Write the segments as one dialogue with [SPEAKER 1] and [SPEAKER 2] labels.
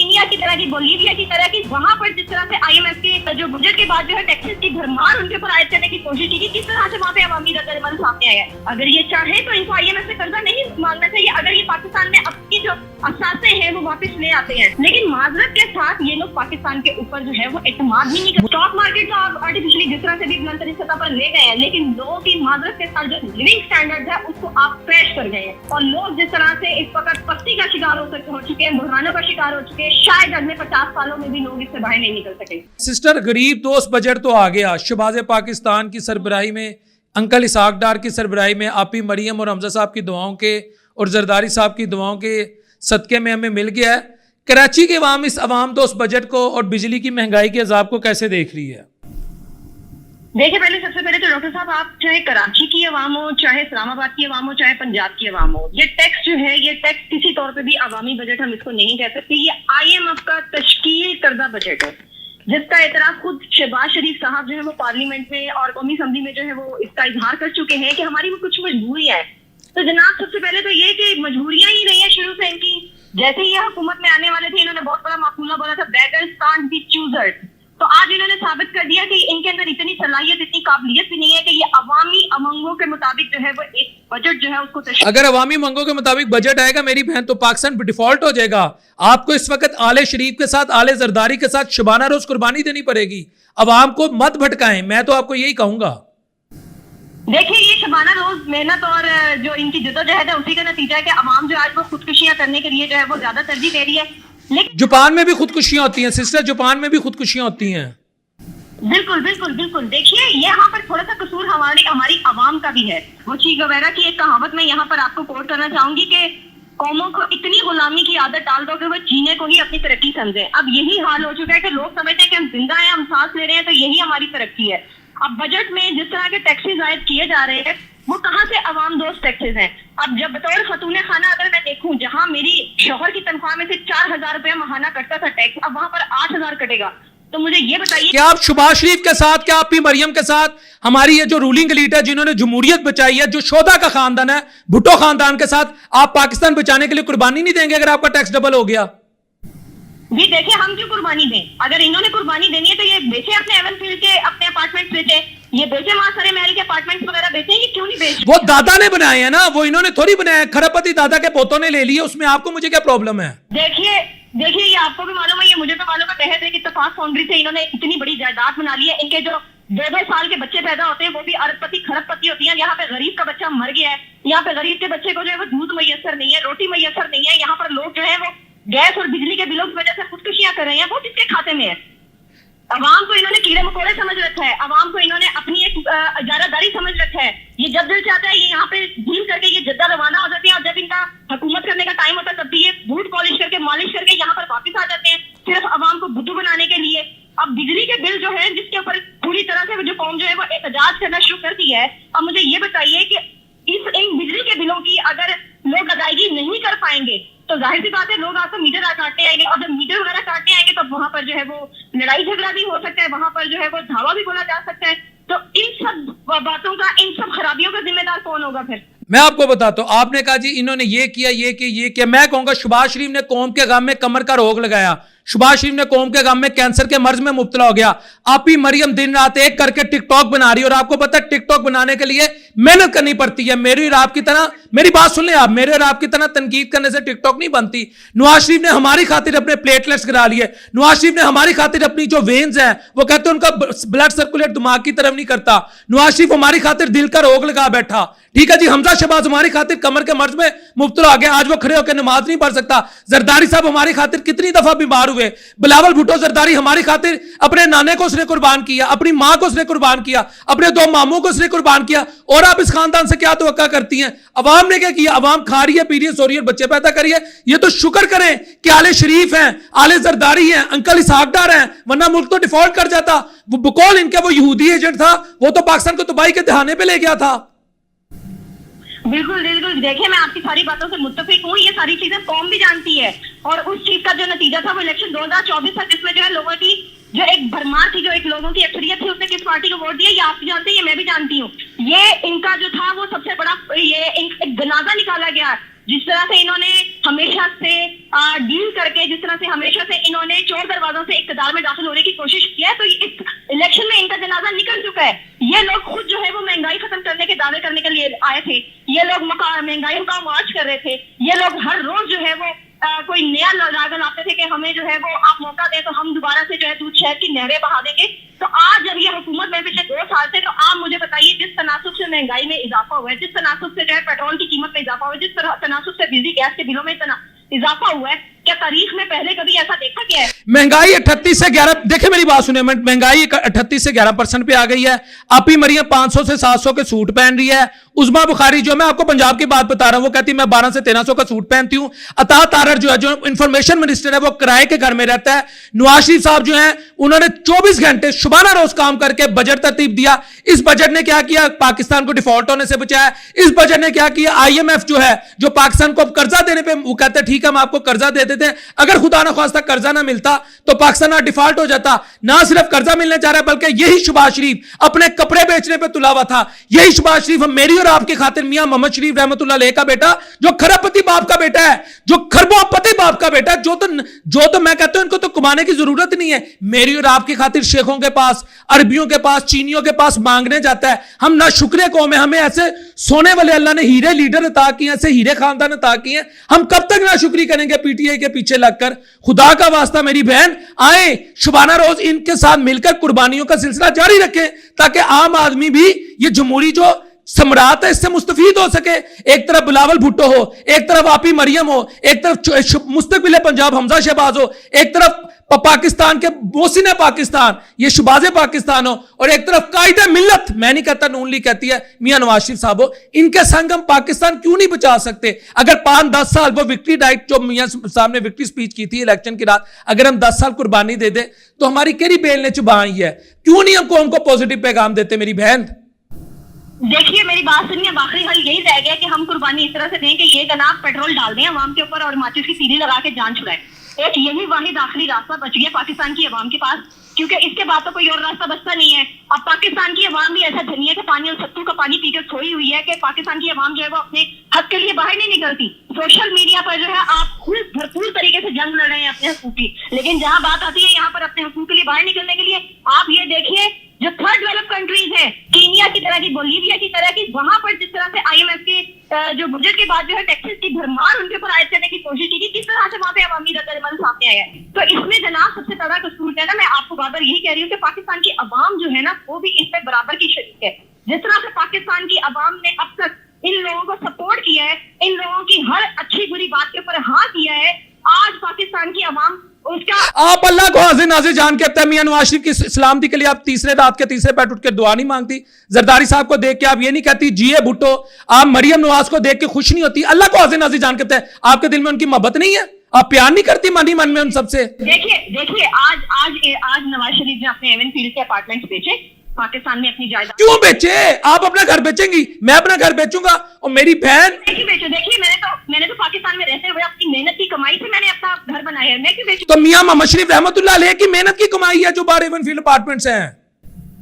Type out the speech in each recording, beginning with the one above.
[SPEAKER 1] Kenya की तरह की, बोलीविया की तरह की, वहां पर जिस तरह से IMF के जो बजट के बाद जो है टैक्सेस की भरमार उनके ऊपर आयत करने की कोशिश की, किस तरह से वहाँ पे अवामी रद्द-ए-अमल सामने आया है। अगर ये चाहे तो इनको IMF से कर्जा नहीं मांगना चाहिए, अगर ये पाकिस्तान में अपनी जो असासे हैं वो वापस ले आते हैं। लेकिन माजरत के साथ ये लोग पाकिस्तान के ऊपर जो है वो एतमाद ही नहीं करते। स्टॉक मार्केट को आप आर्टिफिशियली जिस तरह से भी मंतरी सतह पर ले गए हैं, लेकिन लोगों की माजरत के साथ जो लिविंग स्टैंडर्ड है उसको आप क्रैश कर गए हैं। और लोग जिस तरह से इस वक्त पस्ती का शिकार हो चुके हैं, बुहरानों का शिकार हो चुके हैं, शायद अगले 50 सालों में भी लोग इससे बाहर नहीं निकल सके।
[SPEAKER 2] सिस्टर, गरीब दोस्त बजट तो आ गया। शहबाज पाकिस्तान की सरबराही में, अंकल इसाक डार की सरबराही में, आपी मरियम और हमजा साहब की दुआओं के और जरदारी साहब की दुआओं के सदके में हमें मिल गया है। कराची के अवाम इस अवाम दोस्त बजट को और बिजली की महंगाई के अजाब को कैसे देख रही है?
[SPEAKER 1] देखिए, पहले सबसे पहले तो डॉक्टर साहब, आप चाहे कराची की अवाम हो, चाहे इस्लामाबाद की अवाम हो, चाहे पंजाब की अवाम हो, ये टैक्स जो है, ये टैक्स किसी तौर पे भी अवामी बजट हम इसको नहीं कह सकते। ये IMF का तश्कील करदा बजट है, जिसका एतराफ खुद शहबाज शरीफ साहब जो है वो पार्लियामेंट में और कौमी असम्बली में जो है वो इसका इजहार कर चुके हैं कि हमारी कुछ मजबूरियां हैं। तो जनाब, सबसे पहले तो ये कि मजबूरियां ही नहीं है शुरू से इनकी। जैसे ही ये हुकूमत में आने वाले थे, इन्होंने बहुत बड़ा माकूला बोला था, बेगर्स कांट बी चूजर्स। तो आज इन्होंने साबित कर दिया कि इनके अंदर इतनी सलाहियत, इतनी काबिलियत भी नहीं है कि ये अवामी उमंगों के मुताबिक जो है वो एक बजट जो है उसको
[SPEAKER 2] अगर अवामी उमंगों के मुताबिक बजट आएगा मेरी बहन, तो पाकिस्तान डिफॉल्ट हो जाएगा। आपको इस वक्त आले शरीफ के साथ, आले जरदारी के साथ शबाना रोज कुर्बानी देनी पड़ेगी। अवाम को मत भटकाएं, मैं तो आपको यही कहूंगा।
[SPEAKER 1] देखिए, ये शबाना रोज मेहनत और जो इनकी जद्दोजहद है उसी का नतीजा है कि अवाम जो आज वो खुदकुशियां करने के लिए जो है वो ज्यादा तरजीह दे रही है। लेकिन
[SPEAKER 2] जापान में भी खुदकुशियां होती हैं सिस्टर, जापान में भी खुदकुशियां होती हैं।
[SPEAKER 1] बिल्कुल बिल्कुल बिल्कुल। देखिए, यहाँ पर थोड़ा सा कसूर हमारी अवाम का भी है। वो ची गवैरा की एक कहावत मैं यहाँ पर आपको कोट करना चाहूंगी कि कौमों को इतनी गुलामी की आदत डाल दो कि वो जीने को ही अपनी तरक्की समझे। अब यही हाल हो चुका है कि लोग समझते हैं कि हम जिंदा हैं, हम सांस ले रहे हैं, तो यही हमारी तरक्की है। अब बजट में जिस तरह के टैक्सेस आयद किए जा रहे हैं, वो कहाँ से अवाम दोस्त टैक्सेस हैं। अब जब बतौर खतूने खाना अगर मैं देखूं, जहां मेरी शौहर की तनख्वाह में से 4000 रुपया महाना कटता था टैक्स, अब वहां पर 8000 कटेगा। तो मुझे ये बताइए,
[SPEAKER 2] क्या आप शहबाज शरीफ के साथ, क्या आप मरियम के साथ, हमारी ये जो रूलिंग एलीट है जिन्होंने जमहूरियत बचाई है, जो शोधा का खानदान है, भुट्टो खानदान के साथ आप पाकिस्तान बचाने के लिए कुर्बानी नहीं देंगे अगर आपका टैक्स डबल हो गया?
[SPEAKER 1] जी देखिए, हम क्यों कुर्बानी दें? अगर इन्होंने कुर्बानी देनी है तो ये बेचे अपने एवनफील्ड के अपने अपार्टमेंट बेचे, ये बेचे मासरे महल के अपार्टमेंट्स वगैरह बेचे, ये क्यों नहीं बेच?
[SPEAKER 2] वो दादा ने बनाए हैं ना, वो इन्होंने थोड़ी बनाया। खरपति दादा के पोतों ने ले लिए, उसमें आपको मुझे क्या प्रॉब्लम है?
[SPEAKER 1] देखिए, ये आपको भी मालूम है, ये मुझे भी मालूम है, तहत है कि इत्तेफाक फाउंड्री से इन्होंने इतनी बड़ी जायदाद बना ली है। इनके जो 2-2 साल के बच्चे पैदा होते हैं वो भी अरबपति खरबपति होती है। यहाँ पे गरीब का बच्चा मर गया है, यहाँ पे गरीब के बच्चे को जो है वो दूध मैसर नहीं है, रोटी मैसर नहीं है। यहाँ पर लोग जो है वो गैस और बिजली के बिलों की वजह से खुदकुशियां कर रहे हैं। वो किसके खाते में है? अवाम को इन्होंने कीड़े मकोड़े समझ रखा है, अवाम को इन्होंने अपनी एक इजारादारी समझ रखा है। ये जब दिल चाहता है ये यहाँ पे डील करके ये जद्दा रवाना हो जाते हैं, और जब इनका हुकूमत करने का टाइम होता है तब भी ये बूट पॉलिश करके, मालिश करके यहाँ पर वापस आ जाते हैं, सिर्फ अवाम को बुद्धू बनाने के लिए। अब बिजली के बिल जो है, जिसके ऊपर पूरी तरह से जो कौम जो है वो एहतजाज करना शुरू कर दी है, अब मुझे ये बताइए कि इन बिजली के बिलों की अगर लोग अदायगी नहीं कर पाएंगे तो जाहिर सी बात है लोग आपको मीटर काटने आएंगे, और जब मीटर वगैरह काटने आएंगे तो वहां पर जो है वो लड़ाई झगड़ा भी हो सकता है, वहां पर जो है वो धावा भी बोला जा सकता है। तो इन सब बातों का, इन सब खराबियों का जिम्मेदार कौन होगा फिर?
[SPEAKER 2] मैं आपको बताता हूं, आपने कहा जी इन्होंने ये किया, मैं कहूंगा शहबाज शरीफ ने कौम के गम में कमर का रोग लगाया। शहबाज शरीफ ने कौम के गम में कैंसर के मर्ज में मुब्तला हो गया। आपी मरियम दिन रात एक करके टिकटॉक बना रही है, और आपको पता है टिकटॉक बनाने के लिए मेहनत करनी पड़ती है। मेरी और आपकी तरह, मेरी बात सुन ले आप, मेरे और आपकी तरह तनकीद करने से टिकटॉक नहीं बनती। नवाज शरीफ ने हमारी खातिर अपने प्लेटलेट्स गिरा लिए, नवाज शरीफ ने हमारी खातिर अपनी जो वेन्स हैं, वो कहते हैं उनका ब्लड सर्कुलेट दिमाग की तरफ नहीं करता। नवाज शरीफ हमारी खातिर दिल का रोग लगा बैठा, ठीक है जी। हमजा शहबाज हमारी खातिर कमर के मर्ज में मुब्तला हो गया, आज वो खड़े होकर नमाज नहीं पढ़ सकता। जरदारी साहब हमारी खातिर कितनी दफा बीमार हुए। बिलावल भुट्टो जरदारी हमारी खातिर अपने नाने को उसने कुर्बान किया, अपनी मां को उसने कुर्बान किया, अपने 2 मामों को उसने कुर्बान किया। और आप इस खानदान से क्या तवक्का करती हैं? अवाम ने क्या किया? अवाम खा रही है, पी रही है, सो रही है, बच्चे पैदा करिए। ये तो शुक्र करें कि आले शरीफ हैं, आले जरदारी हैं, अंकल इसाक डार हैं, वरना मुल्क तो डिफॉल्ट कर जाता। वो बकौल इनका वो यहूदी एजेंट था, वो तो पाकिस्तान को तबाही के दहाने पे ले गया था।
[SPEAKER 1] बिल्कुल बिल्कुल। देखिए, मैं आपकी सारी बातों से मुत्तफिक हूँ, ये सारी चीजें कौम भी जानती है, और उस चीज का जो नतीजा था वो इलेक्शन 2024 था, जिसमें जो है लोगों की जो एक भरमार थी, जो एक लोगों की अक्सरियत थी, उसने किस पार्टी को वोट दिया ये आप भी जानते हैं, ये मैं भी जानती हूँ। ये इनका जो था वो सबसे बड़ा ये एक जनाजा निकाला गया जिस तरह से इन्होंने हमेशा से डील करके, जिस तरह से हमेशा से इन्होंने चोर दरवाजों से इक्तदार में दाखिल होने की कोशिश की है, तो इस इलेक्शन में इनका जनाजा निकल चुका है। ये लोग खुद जो है वो महंगाई खत्म करने के दावे करने के लिए आए थे, ये लोग महंगाई का मार्च कर रहे थे, ये लोग हर रोज जो है वो कोई नया राग लाते थे कि हमें जो है वो आप मौका दें तो हम दोबारा से जो है दूध शहर की नहरें बहा देंगे। तो आज जब ये हुकूमत में पिछले 2 साल से, तो आप मुझे बताइए, जिस तनासुब से महंगाई में इजाफा हुआ है, जिस तनासुब से जो है पेट्रोल की कीमत में इजाफा हुआ है, जिस तनासुब से बिजली गैस के बिलों में इजाफा हुआ है, क्या तारीख में पहले कभी ऐसा देखा गया है?
[SPEAKER 2] महंगाई 38 से 11, देखिए मेरी बात सुनिए, महंगाई 38 से 11% पे आ गई है। आपी मरियम 500 से 700 के सूट पहन रही है। उस्मा बुखारी, जो मैं आपको पंजाब की बात बता रहा हूं, वो कहती है मैं 12 से 1300 का सूट पहनती हूं। अता तारर जो है, जो इंफॉर्मेशन मिनिस्टर है, वो किराए के घर में रहता है। नवाज शरीफ साहब जो है, उन्होंने 24 घंटे शुबाना रोज काम करके बजट तरतीब दिया। इस बजट ने क्या किया? पाकिस्तान को डिफॉल्ट होने से बचाया। इस बजट ने क्या किया? IMF जो है, जो पाकिस्तान को अब कर्जा देने पे वो कहते हैं ठीक है हम आपको कर्जा दे देते हैं, अगर खुदा ना ख्वास्ता कर्जा ना मिलता तो पाकिस्तान डिफॉल्ट हो जाता। ना सिर्फ कर्जा मिलने जा रहा है, बल्कि यही शहबाज शरीफ अपने कपड़े बेचने पे तुला हुआ था। यही शहबाज शरीफ मेरी और आपकी खातिर मियां मोहम्मद शरीफ रहमतुल्लाह अलैह का बेटा, जो खरबपति बाप का बेटा है, जो खरबोपति बाप का बेटा है, जो तो मैं कहता हूं इनको तो कमाने की जरूरत नहीं है, मेरी और आपकी खातिर शेखों के पास, अरबियों के पास, चीनियों के पास मांगने जाता है। हम ना शुक्र कौम है, हमें ऐसे सोने वाले अल्लाह ने हीरे लीडर अता किए, ऐसे हीरे खानदान अता किए, हम कब तक ना शुक्री करेंगे PTI के पीछे लगकर? खुदा का वास्ता मेरी बहन, आए शुबाना रोज इनके साथ मिलकर कुर्बानियों का सिलसिला जारी रखें, ताकि आम आदमी भी ये जमहूरी जो सम्राट है इससे मुस्तफीद हो सके। एक तरफ बिलावल भुट्टो हो, एक तरफ आपी मरियम हो, एक तरफ मुस्तकबिल पंजाब हमजा शहबाज हो, एक तरफ पाकिस्तान के मोहसिन पाकिस्तान ये शहबाज पाकिस्तान हो, और एक तरफ कायदे मिल्लत, मैं नहीं कहता नून लीग कहती है, मियां नवाज शरीफ साहब हो। इनके संग हम पाकिस्तान क्यों नहीं बचा सकते? अगर 5-10 साल वो विक्ट्री डाइट जो मियां साहब ने विक्ट्री स्पीच की थी इलेक्शन की रात, अगर हम 10 साल कुर्बानी दे दे तो हमारी केरी बेल ने चुबाई है। क्यों नहीं हम कौम को पॉजिटिव पैगाम देते मेरी बहन?
[SPEAKER 1] देखिए मेरी बात सुनिए, आखिरी हल यही रह गया कि हम कुर्बानी इस तरह से दें कि ये जनाब पेट्रोल डाल दें अवाम के ऊपर और माचिस की तीली लगा के जान छुड़ाए। एक यही वाहिद आखिरी रास्ता बच गया पाकिस्तान की अवाम के पास, क्योंकि इसके बाद तो कोई और रास्ता बचता नहीं है। अब पाकिस्तान की अवाम भी ऐसा धनिया के पानी और सत्तू का पानी पीकर सोई हुई है कि पाकिस्तान की अवाम जो है वो अपने हक के लिए बाहर नहीं निकलती। सोशल मीडिया पर जो है आप भरपूर तरीके से जंग लड़ रहे हैं अपने हकूक की, लेकिन जहां बात आती है यहाँ पर अपने हकूक के लिए बाहर निकलने के लिए, आप ये देखिए जो थर्ड डेवलप कंट्रीज है, कीनिया की तरह की, बोलीविया की तरह की, वहां पर जिस तरह से IMF के जो बजट के बाद जो है टैक्सेस की भरमार उनके ऊपर आयत करने की कोशिश की, किस तरह से वहां पे अवामी रद्द-ए-अमल सामने आया है। तो इसमें जनाब सबसे बड़ा कसूर है ना, मैं आपको बार बार यही कह रही हूँ कि पाकिस्तान की अवाम जो है ना वो भी इसमें बराबर की शरीक है। जिस तरह से पाकिस्तान की अवाम ने अब तक इन लोगों को सपोर्ट किया है, इन लोगों की हर अच्छी बुरी बात के ऊपर हाँ किया है, आज पाकिस्तान की अवाम उसका, आप
[SPEAKER 2] अल्लाह को हाजिर नाजिर जान के अपने मियां नवाज शरीफ की सलामती के लिए आप रात के तीसरे पैर उठ के दुआ नहीं मांगती? जरदारी साहब को देख के आप ये नहीं कहती जिए भुट्टो? आप मरियम नवाज को देख के खुश नहीं होती? अल्लाह को हाजिर नाजिर जान के आपके दिल में उनकी मोहब्बत नहीं है? आप प्यार नहीं करती मन ही मन में उन सबसे?
[SPEAKER 1] देखिए आज नवाज शरीफ ने अपने एवन फील्ड के अपार्टमेंट्स बेचे, पाकिस्तान में अपनी जायदाद
[SPEAKER 2] क्यों बेचे? आप अपना घर बेचेंगी, मैं अपना घर बेचूंगा, और मेरी बहन
[SPEAKER 1] नहीं बेचो। देखिए मैंने तो पाकिस्तान में रहते हुए अपनी मेहनत की कमाई से मैंने अपना घर बनाया है, मैं क्यों बेचूं?
[SPEAKER 2] तो मियां मोहम्मद शरीफ रहमतुल्लाह अलैह की मेहनत की कमाई है जो 12 एवन फील्ड अपार्टमेंट्स हैं।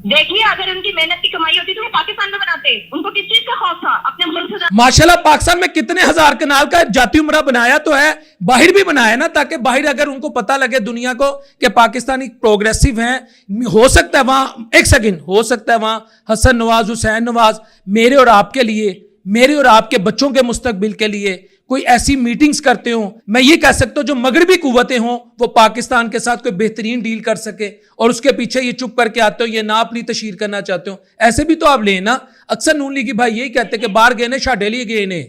[SPEAKER 1] देखिए अगर उनकी मेहनत की कमाई होती तो वो पाकिस्तान में बनाते, उनको किस चीज का खौफ था? अपने मुल्क से।
[SPEAKER 2] माशाल्लाह पाकिस्तान में कितने हजार कनाल का जाती उमरा बनाया तो है, बाहर भी बनाया ना, ताकि बाहर अगर उनको पता लगे दुनिया को कि पाकिस्तानी प्रोग्रेसिव हैं, हो सकता है वहां, एक सेकंड, हो सकता है वहां हसन नवाज, हुसैन नवाज मेरे और आपके लिए, मेरे और आपके बच्चों के मुस्तकबिल के लिए कोई ऐसी मीटिंग्स करते हो, मैं ये कह सकता हूं जो मगरबी कुव्वतें हों वो पाकिस्तान के साथ कोई बेहतरीन डील कर सके, और उसके पीछे ये चुप करके आते हो, ये ना अपनी तशहीर करना चाहते हो, ऐसे भी तो आप लेना। अक्सर नून लीगी भाई यही कहते हैं कि बाहर गए ने शाह डेली गए ने।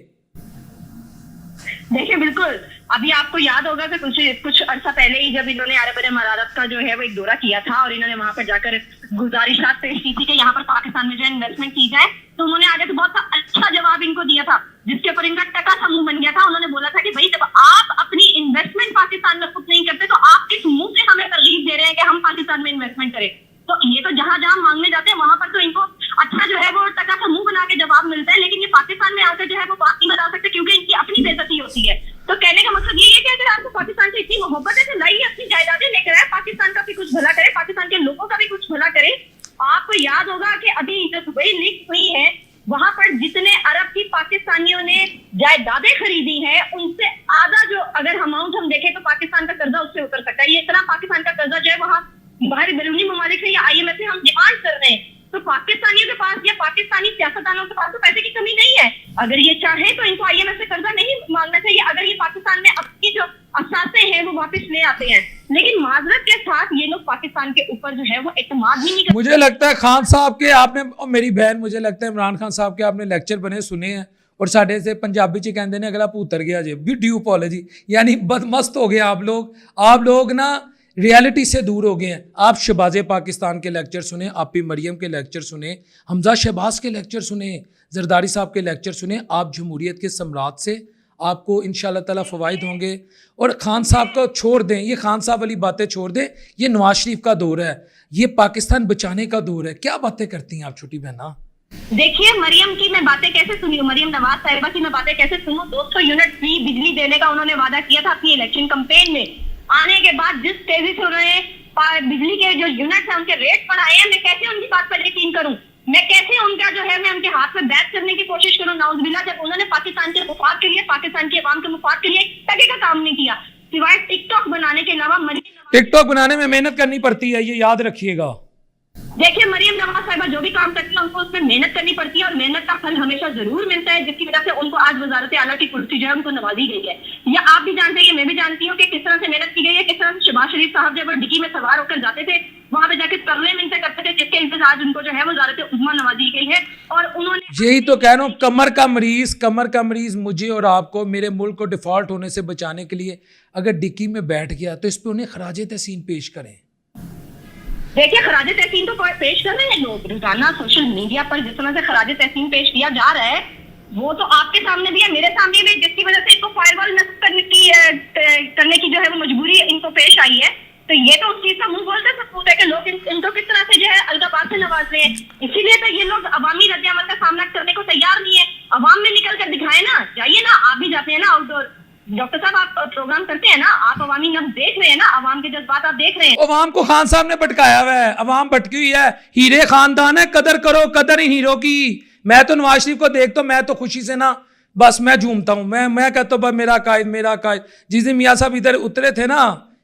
[SPEAKER 1] देखिए बिल्कुल, अभी आपको याद होगा कि कुछ अर्सा पहले ही जब इन्होंने अरब अमारात का जो है वो एक दौरा किया था और इन्होंने वहां पर जाकर गुजारिशात पेश की थी कि यहाँ पर पाकिस्तान में जो इन्वेस्टमेंट की जाए, तो उन्होंने आगे से बहुत अच्छा जवाब इनको दिया था, जिसके ऊपर इनका टका सा मुंह बन गया था। उन्होंने बोला था कि भाई जब आप अपनी इन्वेस्टमेंट पाकिस्तान में खुद नहीं करते तो आप किस मुंह से हमें तरगीब दे रहे हैं कि हम पाकिस्तान में इन्वेस्टमेंट करें? तो ये तो जहां जहां मांगने जाते हैं वहां पर तो इनको अच्छा जो है वो टका सा मुंह बना के जवाब मिलता है, लेकिन ये पाकिस्तान में आकर जो है वो बात नहीं बता सकते क्योंकि इनकी अपनी बेइज्जती होती है। तो कहने का मतलब ये है कि अगर आपको पाकिस्तान से इतनी मोहब्बत है तो लाइए अपनी जायदादें लेकर आए, पाकिस्तान का भी कुछ भला करे, पाकिस्तान के लोगों का भी कुछ भला करे। आपको याद होगा कि अभी जो दुबई लीक हुई है वहां पर जितने अरब की पाकिस्तानियों ने जायदादें खरीदी हैं बाहरी बैरूनी ममालिक से या IMF से हम डिमांड कर रहे हैं, तो पाकिस्तानियों के पास या पाकिस्तानी सियासतदानों के पास तो पैसे की कमी नहीं है। अगर ये चाहे तो इनको IMF से कर्जा नहीं मांगना चाहिए, अगर ये पाकिस्तान में अपनी जो असासे हैं वो वापस ले आते हैं। लेकिन माजरत के साथ ये लोग पाकिस्तान के ऊपर जो है वो एतमाद ही नहीं करते।
[SPEAKER 2] मुझे लगता है खान साहब के आपने, और मेरी बहन, मुझे लगता है इमरान खान साहब के आपने लेक्चर बने सुने हैं, और साढ़े से पंजाबी च कहते हैं अगला भूतर गया जे भी ड्यू पॉलिसी, यानी बदमस्त हो गए आप लोग ना रियलिटी से दूर हो गए हैं। आप शहबाज पाकिस्तान के लेक्चर सुने, आपी मरियम के लेक्चर सुने, हमजा शहबाज के लेक्चर सुने, जरदारी साहब के लेक्चर सुने। आप जमहूरियत के सम्राट से आपको इंशाल्लाह ताला फ़वाइद होंगे। और खान साहब को छोड़ दें, ये खान साहब वाली बातें छोड़ दें, ये नवाज शरीफ का दौर है, ये पाकिस्तान बचाने का दौर है। क्या बातें करती हैं आप छोटी बहना?
[SPEAKER 1] देखिए मरियम की मैं बातें कैसे सुनी हूँ, मरियम नवाज साहिबा की मैं बातें कैसे सुनूं। 200 यूनिट फ्री बिजली देने का उन्होंने वादा किया था अपनी इलेक्शन कैंपेन में, आने के बाद जिस तेजी से उन्होंने बिजली के जो यूनिट है उनके रेट बढ़ाए हैं, मैं कैसे उनकी बात पर यकीन करूं, मैं कैसे उनका जो है मैं उनके हाथ में बैठ करने की कोशिश करूं नाउजुबिल्लाह, जब उन्होंने पाकिस्तान के मुफाद के लिए, पाकिस्तान के अवाम के मुफाद के लिए टके का काम नहीं किया, सिवाय टिकटॉक बनाने के अलावा।
[SPEAKER 2] टिकटॉक बनाने में मेहनत करनी पड़ती है, ये याद रखिएगा।
[SPEAKER 1] देखिए मरियम नवाज साहिबा जो भी काम करती है उनको उसमें मेहनत करनी पड़ती है, और मेहनत का फल हमेशा जरूर मिलता है, जिसकी वजह से उनको आज वजारत आला की कुर्सी जो है उनको नवाजी गई है। या आप भी जानते हैं, मैं भी जानती हूँ कि किस तरह से मेहनत की गई है, किस तरह से शहबाज शरीफ साहब जब डिग्गी में सवार होकर जाते थे, वहां पे जाकर तरले मिलते करते थे, जिसके इंतजार उनको जो है वजारत उज़्मा नवाजी गई है। और उन्होंने,
[SPEAKER 2] यही तो कह रहा हूँ, कमर का मरीज मुझे और आपको, मेरे मुल्क को डिफॉल्ट होने से बचाने के लिए अगर डिक्की में बैठ गया तो इस पे उन्हें खराज तहसीन पेश करें।
[SPEAKER 1] देखिए खराज तहसीन तो पेश कर रहे हैं लोग रोजाना सोशल मीडिया पर, जिस तरह से खराज तहसीन पेश किया जा रहा है वो तो आपके सामने भी है, मेरे सामने भी, जिसकी वजह से इनको फायरवॉल नस्ब करने की जो है वो मजबूरी इनको पेश आई है। तो ये तो उस चीज का मुंह बोलते सबूत है कि लोग इनको किस तरह से जो है अलगाबाद से नवाज रहे हैं। इसीलिए तो ये लोग अवामी रद्द-ए-अमल का सामना करने को तैयार नहीं है। अवाम में निकल कर दिखाए ना, जाइए ना, आप भी जाते हैं ना आउटडोर, डॉक्टर साहब आप प्रोग्राम करते हैं ना, आप अवामी नब्ज देख रहे हैं ना, अवाम के जज्बात आप देख रहे हैं।
[SPEAKER 2] अवाम को खान साहब ने भटकाया हुआ है, अवाम भटकी हुई है, हीरे खानदान है, कदर करो, कदर ही हीरो की। मैं तो नवाज शरीफ को देखता हूँ, मैं तो खुशी से ना बस मैं झूमता हूँ, मैं कहता हूँ मेरा कायद। जिस दिन मियाँ साहब इधर उतरे थे ना,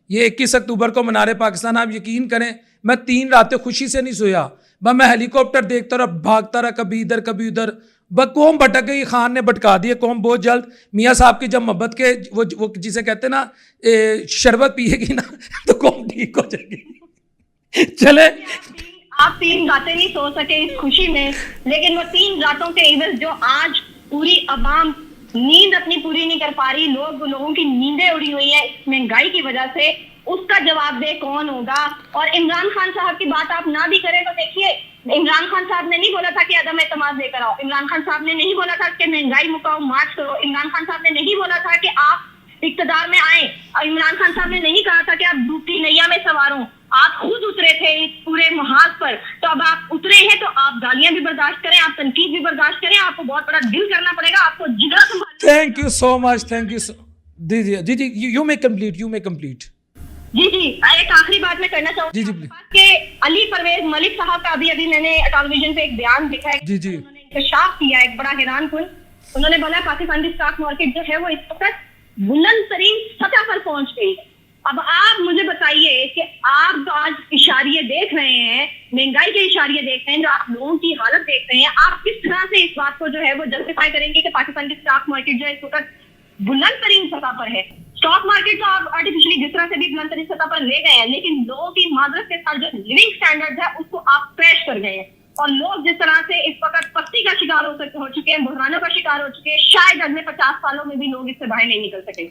[SPEAKER 2] ये 21 अक्टूबर को मनारे पाकिस्तान, आप यकीन करें मैं 3 रातें खुशी से नहीं सोया। बस मैं हेलीकॉप्टर देखता रहा, भागता रहा, कभी इधर कभी उधर, बस कौम भटक गई, खान ने भटका दिए कौम बहुत जल्द। मियाँ साहब की जब मोहब्बत के वो जिसे कहते हैं ना शरबत पिएगी ना तो कौम ठीक हो जाएगी। चले
[SPEAKER 1] आप 3 रातें नहीं सो सके इस खुशी में, लेकिन वो 3 रातों के इवज जो आज पूरी अवाम नींद अपनी पूरी नहीं कर पा रही, लोगों की नींदें उड़ी हुई है इस महंगाई की वजह से, उसका जवाब दे कौन होगा। और इमरान खान साहब की बात आप ना भी करें तो देखिए, इमरान खान साहब ने नहीं बोला था कि अदम एतमाद लेकर आओ, इमरान खान साहब ने नहीं बोला था कि महंगाई मुकाओ, मार्च करो, इमरान खान साहब ने नहीं बोला था कि आप इक्तदार में आए, और इमरान खान साहब ने नहीं कहा था कि आप डूबती नैया में सवार हो। आप खुद उतरे थे इस पूरे महाज पर, तो अब आप उतरे हैं तो आप गालियां भी बर्दाश्त करें, आप तनकीद भी बर्दाश्त करें, आपको बहुत बड़ा दिल करना पड़ेगा, आपको जिगरा संभालना।
[SPEAKER 2] Thank you so much, thank you. जी यू मे कंप्लीट। जी
[SPEAKER 1] एक आखिरी बात मैं करना चाहूँगी कि अली परवेज मलिक साहब का अभी मैंने टेलीविजन पे एक बयान देखा है, उन्होंने इंकशाफ किया एक बड़ा हैरानकुन। उन्होंने बोला पाकिस्तान की स्टॉक मार्केट जो है वो इस वक्त बुलंद तरीन सतह पर पहुंच गई। अब आप मुझे बताइए कि आप जो आज इशारिये देख रहे हैं, महंगाई के इशारिये देख रहे हैं, जो आप लोगों की हालत देख रहे हैं, आप किस तरह से इस बात को जो है वो जस्टिफाई करेंगे कि पाकिस्तान की स्टॉक मार्केट जो है इस वक्त बुलंद तरीन सतह पर है। स्टॉक मार्केट तो आप आर्टिफिशियली जिस तरह से भी बुलंद तरीन सतह पर ले गए हैं, लेकिन लोगों की माजरत के साथ जो लिविंग स्टैंडर्ड है उसको आप क्रैश कर गए हैं। और लोग जिस तरह से इस वक्त पस्ती का शिकार हो चुके हैं, बहरानों का शिकार हो चुके हैं, शायद अगले 50 सालों में भी लोग इससे बाहर नहीं निकल सके।